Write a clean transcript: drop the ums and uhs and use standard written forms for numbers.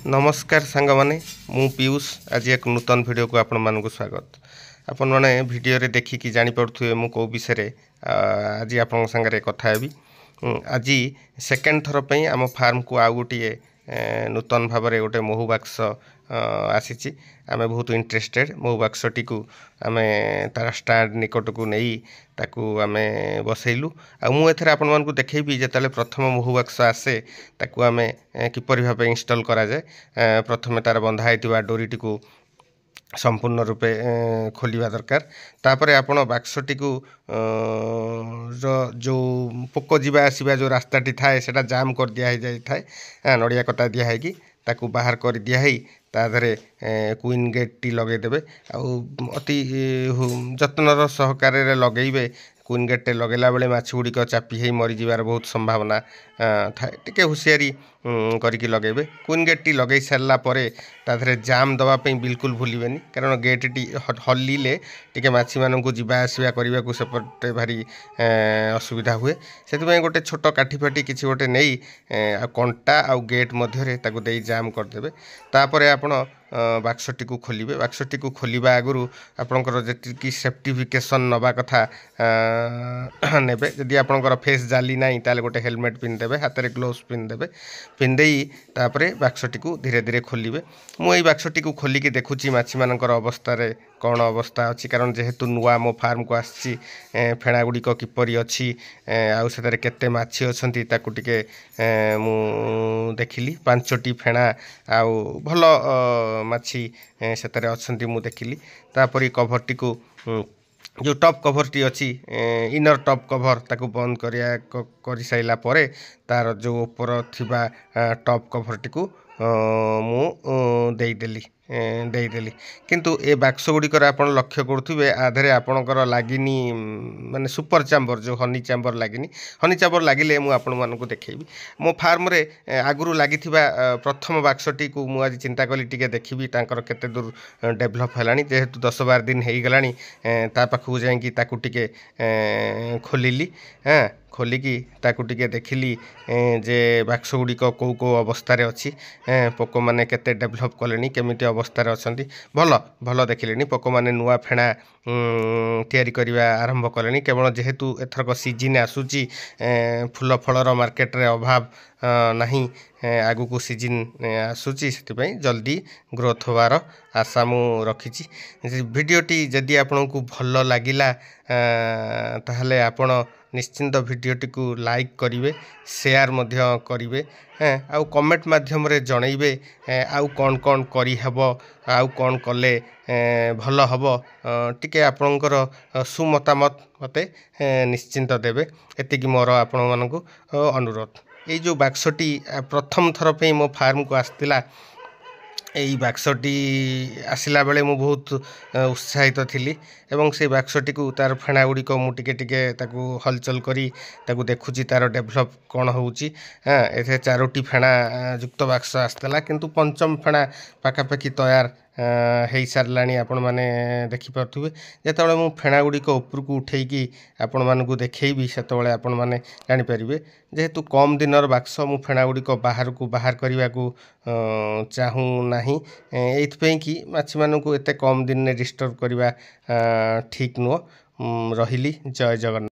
नमस्कार सांग माने मु पीयूष आज एक नूतन वीडियो को आपण मानक स्वागत। आपण माने वीडियो रे देखिकी जानि पड़थुए मु को विषय आज आपण संगे कथा हेबी। आज सेकेंड थर पे आम फार्म को आउ गोटे नूतन भाव में गोटे महू बाक्स आसी आम बहुत इंटरेस्टेड महू बाक्सटी को आम तार स्टाड निकट को नहीं ताकू आम बसैलु आ मुझे आपण मानक देखी जो प्रथम महू बाक्स आसे ताकू आम किपर भाव इंस्टॉल करा जाए। प्रथम तार बंधाई डोरीटी को संपूर्ण रूपे खोलिया दरकार। तापर आपण बाक्सटी को जो पोक जीवा आसवा जो रास्ताटी थाए सेटा जाम कर दिया जाए थाए नड़िया कटा दिया है कि ताकू बाहर कर दिया है ताधरे क्वीन गेट टी लगेदेवे अति जत्नर सहकार लगेबे। क्वीन गेट लगेला बेले माछ गुड़िक चापी ही मरी जीवार बहुत संभावना थाए टिके हुशियारी करके लगेबे। क्वीन गेट टी लगे सारा पर ताधरे जाम दवाई बिल्कुल भूलिबेनी कारण गेट टी हल्ले टिके माछी मानू जीवा आसवा करने को सेपटे भारी असुविधा हुए से गोटे छोट काठीफाटी किसी गोटे नहीं कंटा आउ गेट मध्य दे जाम करदे। तापर आपण बाक्सटी को खोलिबे। बाक्सटी को खोलिबा आगुरु आपणकर जी सेफ्टिफिकेशन नवा कथा नेबे। जदि आपणकर फेस जाली नाही ताले गोटे हेलमेट पिनदेबे हाथ में ग्लोव्स पिनदेबे पिनदे तापरे बाक्सटी को धीरे धीरे खोलिबे। मुई बाक्सटी को खोलिकी देखुची माछी मानकर अवस्था रे कौन अवस्था अच्छी कारण जेहेतु नुआ मो फार्म को आसी फेणा गुड़िक किपरि अच्छी आउ सेतारे केते माछी अछंती ताकू टिके मु देखिली 5टी फेणा आउ भल माछी सेतारे अछंती मु देखिली। तापरी कभरटी को जो टॉप कभरटी अच्छी इनर टॉप कभर ताकू बंद कर साइला परे तार जो ऊपर थिबा टॉप कभरटी को मु देदेली किंतु ए बाक्स गुड़िकर आप लक्ष्य करुवे आधे आपणकर लगिनी माने सुपर चैम्बर जो हनी चैम्बर लगिनी। हनी चैम्बर लगिले मु आपण मानकु देखैबी। मो फार्म रे आगुरु लागिथिबा प्रथम बाक्सटी को मु आज चिंता कली टिके देखिबी तांकर केते दूर डेभलप हेलानी जेहेतु 10-12 दिन हेई गलानी ता पाखु जाईकी ताकू टिके खोलिली खोलिकी ताकू टिके देखिली जे बाक्स गुड़िक कौ कौ अवस्था अच्छी पोक मैंने केते डेभलप कले केमिटी अवस्था अच्छी भल भल देखिले पोक मैंने नुआ फेणा तैयारी करने आरंभ कले केवल जेहेतु एथरक सीजन आसूची फूल फलर मार्केट रे अभाव नहीं आगु को सीजन आसूची से जल्दी ग्रोथ होवार आशा मु रखी। वीडियोटी जदि आपन को भल लगिला ताहले आपण निश्चिंत वीडियोटी को लाइक करिवे शेयर मध्य करिवे आउ कमेंट माध्यम रे जनइबे आउ कौन कौन करी हबो आउ कौन कले भल हबो टिके आपणकर सुमतामत मते निश्चिंत देबे। एतिकी मोर आपण मानकु अनुरोध। ये जो बाक्सटी प्रथम थर पे मो फार्म को आसतिला यही बाक्सटी आसला बेले मु बहुत उत्साहित थिली एवं से बाक्सटी को तार फेणा गुड़िक मुझे हलचल करी ताकू देखुची तार डेभलप कौन होउची। एथे 4टी फेणा युक्त बाक्स आसला किंतु पंचम फेणा पाखापाखि तैयार हो सारानी आपण मैंने देखिपे जो मु फेणा गुड़िक ऊपर को उठेकी आपण मानक देखी से आपण मैंने जानीपर जेहेतु कम दिनर बाक्स मु फेणा गुड़िक बाहर को बाहर करने को चाहूँ ना कि माछी मानू एत कम दिन में डिस्टर्ब करवा ठीक नुह। रही जय जगन्नाथ।